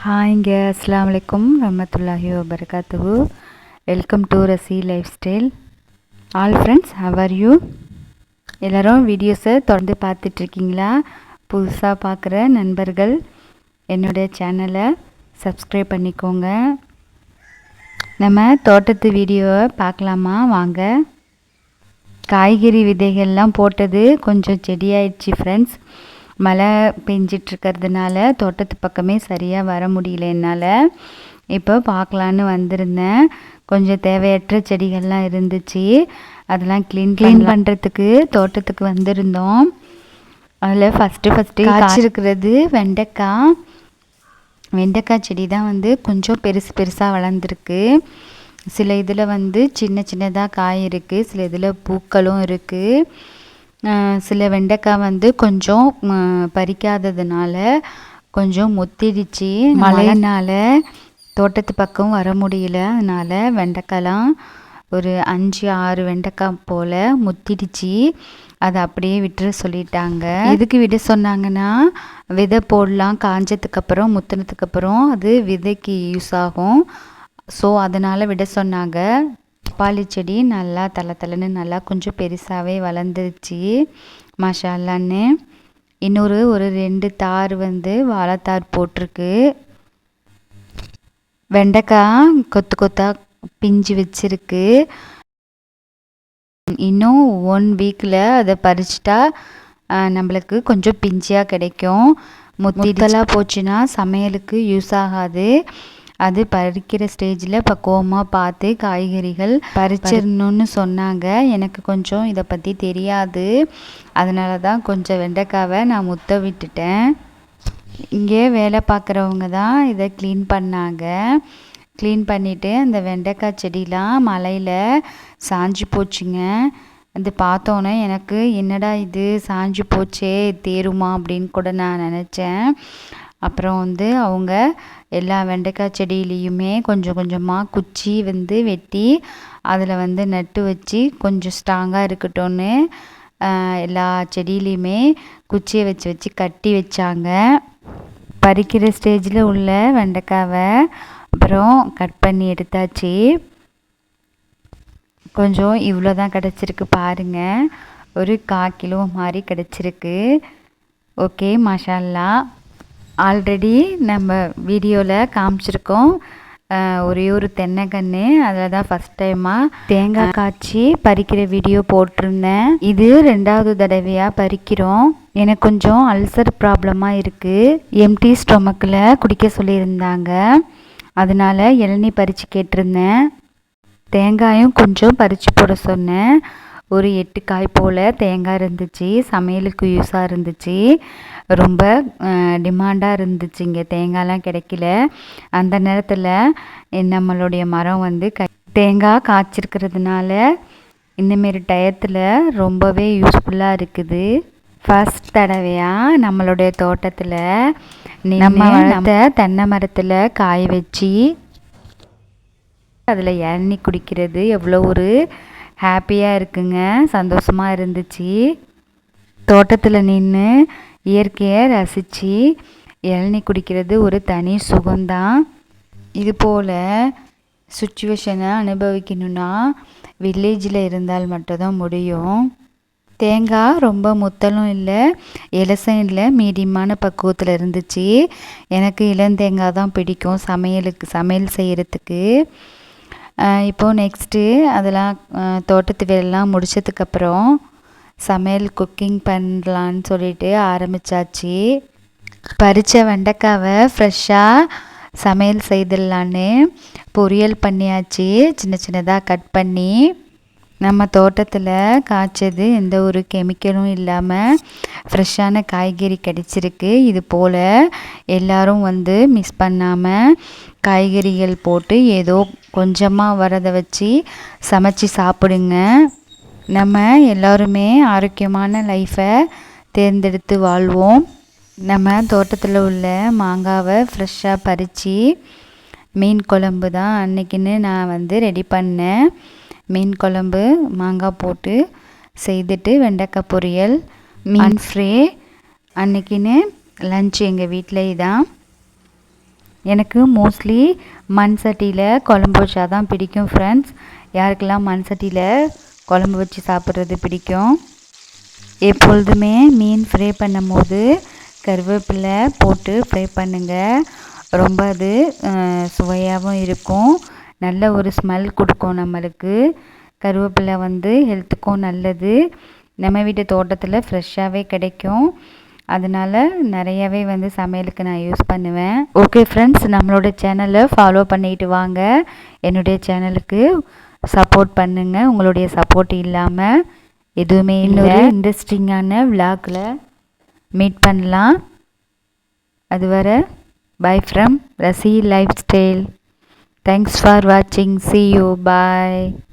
ஹாய்ங்க, அஸ்ஸலாமு அலைக்கும் ரஹ்மத்துல்லாஹி வபரகாத்துஹு. Welcome to Rasi life style. All friends, how are you? எல்லோரும் வீடியோஸை தொடர்ந்து பார்த்துட்ருக்கீங்களா? புதுசாக பார்க்குற நண்பர்கள் என்னுடைய சேனலை சப்ஸ்கிரைப் பண்ணிக்கோங்க. நம்ம தோட்டத்து வீடியோவை பார்க்கலாமா? வாங்க. காய்கறி விதைகள்லாம் போட்டது கொஞ்சம் செடியாயிடுச்சு ஃப்ரெண்ட்ஸ். மழை பெஞ்சிட்ருக்கிறதுனால தோட்டத்து பக்கமே சரியாக வர முடியல என்னால். இப்போ பார்க்கலான்னு வந்திருந்தேன். கொஞ்சம் தேவையற்ற செடிகள்லாம் இருந்துச்சு, அதெல்லாம் க்ளீன் பண்ணுறதுக்கு தோட்டத்துக்கு வந்திருந்தோம். அதில் ஃபஸ்ட்டு காய்ச்சிருக்கிறது வெண்டைக்காய் செடி தான் கொஞ்சம் பெருசாக வளர்ந்துருக்கு. சில இதில் சின்ன சின்னதாக காய் இருக்குது, சில இதில் பூக்களும் இருக்குது. சில வெண்டைக்காய் கொஞ்சம் பறிக்காததுனால கொஞ்சம் முத்திடுச்சு. மழையினால் தோட்டத்து பக்கம் வர முடியல, அதனால் வெண்டைக்காய்லாம் ஒரு 5-6 வெண்டைக்காய் போல் முத்திடுச்சு. அதை அப்படியே விட்டுற சொல்லிட்டாங்க. எதுக்கு விட சொன்னாங்கன்னா, விதை போடலாம், காஞ்சதுக்கப்புறம் முத்தினதுக்கப்புறம் அது விதைக்கு யூஸ் ஆகும். ஸோ அதனால் விட சொன்னாங்க. பப்பாளி செடி நல்லா தலை நல்லா கொஞ்சம் பெருசாகவே வளர்ந்துருச்சு, மாஷா அல்லான்னு. இன்னொரு 2 தார் வாழைத்தார் போட்டிருக்கு. வெண்டைக்காய் கொத்தாக பிஞ்சு வச்சிருக்கு. இன்னும் 1 வீக்கில் அதை பறிச்சிட்டா நம்மளுக்கு கொஞ்சம் பிஞ்சியாக கிடைக்கும். முத்தலாக போச்சுன்னா சமையலுக்கு யூஸ் ஆகாது. அது பறிக்கிற ஸ்டேஜில் பக்குவமாக பார்த்து காய்கறிகள் பறிச்சிடணுன்னு சொன்னாங்க. எனக்கு கொஞ்சம் இதை பற்றி தெரியாது, அதனால தான் கொஞ்சம் வெண்டைக்காவை நான் முத்த விட்டுட்டேன். இங்கே வேலை பார்க்குறவங்க தான் இதை க்ளீன் பண்ணாங்க. க்ளீன் பண்ணிவிட்டு அந்த வெண்டைக்காய் செடிலாம் மழையில் சாஞ்சு போச்சுங்க. அது பார்த்தோன்னே எனக்கு என்னடா இது சாஞ்சு போச்சே, தேருமா அப்படின்னு கூட நான் நினச்சேன். அப்புறம் அவங்க எல்லா வெண்டைக்காய் செடியிலையுமே கொஞ்சம் கொஞ்சமாக குச்சி வெட்டி அதில் நட்டு வச்சு கொஞ்சம் ஸ்ட்ராங்காக இருக்கட்டும்னு எல்லா செடியிலையுமே குச்சியை வச்சு கட்டி வச்சாங்க. பறிக்கிற ஸ்டேஜில் உள்ள வெண்டைக்காவை அப்புறம் கட் பண்ணி எடுத்தாச்சு. கொஞ்சம் இவ்வளோ தான் கிடச்சிருக்கு பாருங்கள், ஒரு 1/4 கிலோ மாதிரி கிடச்சிருக்கு. ஓகே, மாஷா அல்லாஹ். ஆல்ரெடி நம்ம வீடியோவில் காமிச்சிருக்கோம், ஒரே ஒரு தென்னைக்கன்று, அதில் தான் ஃபஸ்ட் டைமாக தேங்காய் காய்ச்சி பறிக்கிற வீடியோ போட்டிருந்தேன். இது 2வது தடவையாக பறிக்கிறோம். எனக்கு கொஞ்சம் அல்சர் ப்ராப்ளமாக இருக்குது. எம்டி ஸ்டொமக்கில் குடிக்க சொல்லியிருந்தாங்க, அதனால் இளநீ பறித்து கேட்டிருந்தேன். தேங்காயும் கொஞ்சம் பறித்து போட சொன்னேன். ஒரு 8 காய் போல் தேங்காய் இருந்துச்சு, சமையலுக்கு யூஸாக இருந்துச்சு. ரொம்ப டிமாண்டாக இருந்துச்சு, இங்கே தேங்காய்லாம் கிடைக்கல. அந்த நேரத்தில் நம்மளுடைய மரம் தேங்காய் காய்ச்சிருக்கிறதுனால இந்தமாரி டயத்தில் ரொம்பவே யூஸ்ஃபுல்லாக இருக்குது. ஃபஸ்ட் தடவையாக நம்மளுடைய தோட்டத்தில் நம்ம வளர்த்த தென்னை மரத்தில் காய வச்சு அதில் இளநீ குடிக்கிறது எவ்வளோ ஒரு ஹாப்பியாக இருக்குங்க, சந்தோஷமாக இருந்துச்சு. தோட்டத்தில் நின்று இயற்கையை ரசித்து இளநீ குடிக்கிறது ஒரு தனி சுகம்தான். இது போல் சுச்சுவேஷனை அனுபவிக்கணுன்னா வில்லேஜில் இருந்தால் மட்டும்தான் முடியும். தேங்காய் ரொம்ப முத்தலும் இல்லை, இலசும் இல்லை, மீடியமான பக்குவத்தில் இருந்துச்சு. எனக்கு இளந்தேங்காய் தான் பிடிக்கும் சமையல் செய்கிறதுக்கு. இப்போது நெக்ஸ்ட்டு அதெல்லாம் தோட்டத்து வேலைலாம் முடித்ததுக்கப்புறம் சமையல் குக்கிங் பண்ணலான்னு சொல்லிட்டு ஆரம்பித்தாச்சு. பறித்த வெண்டைக்காவை ஃப்ரெஷ்ஷாக சமையல் செய்திடலான்னு பொரியல் பண்ணியாச்சு, சின்ன சின்னதாக கட் பண்ணி. நம்ம தோட்டத்தில் காய்ச்சது எந்த ஒரு கெமிக்கலும் இல்லாமல் ஃப்ரெஷ்ஷான காய்கறி கிடைச்சிருக்கு. இது போல் எல்லோரும் மிஸ் பண்ணாமல் காய்கறிகள் போட்டு ஏதோ கொஞ்சமாக வரதை வச்சு சமைச்சு சாப்பிடுங்க. நம்ம எல்லோருமே ஆரோக்கியமான லைஃப்பை தேர்ந்தெடுத்து வாழ்வோம். நம்ம தோட்டத்தில் உள்ள மாங்காவை ஃப்ரெஷ்ஷாக பறித்து மீன் குழம்பு தான் அன்றைக்கின்னு நான் ரெடி பண்ணேன். மீன் குழம்பு மாங்காய் போட்டு செய்துட்டு வெண்டைக்காய் பொரியல், மீன் ஃப்ரை. அன்றைக்கின்னு லன்ச் எங்கள் வீட்டில் இதான். எனக்கு மோஸ்ட்லி மண் சட்டியில் குழம்பு வச்சா தான் பிடிக்கும் ஃப்ரெண்ட்ஸ். யாருக்கெல்லாம் மண் சட்டியில் குழம்பு வச்சு சாப்பிட்றது பிடிக்கும். எப்பொழுதுமே மீன் ஃப்ரை பண்ணும் போது கருவேப்பிலை போட்டு ஃப்ரை பண்ணுங்கள். ரொம்ப அது சுவையாகவும் இருக்கும். நல்ல ஒரு ஸ்மெல் கொடுக்கும் நம்மளுக்கு. கருவேப்பிலை ஹெல்த்துக்கும் நல்லது. நம்ம வீட்டு தோட்டத்தில் ஃப்ரெஷ்ஷாகவே கிடைக்கும். அதனால் நிறையாவே சமையலுக்கு நான் யூஸ் பண்ணுவேன். ஓகே ஃப்ரெண்ட்ஸ், நம்மளோட சேனலை ஃபாலோ பண்ணிட்டு வாங்க. என்னுடைய சேனலுக்கு சப்போர்ட் பண்ணுங்கள். உங்களுடைய சப்போர்ட் இல்லாமல் எதுவுமே இல்லை. இன்ட்ரெஸ்டிங்கான விளாகில் மீட் பண்ணலாம். அதுவரை bye from Rasi life style. Thanks for வாட்சிங். See you. Bye.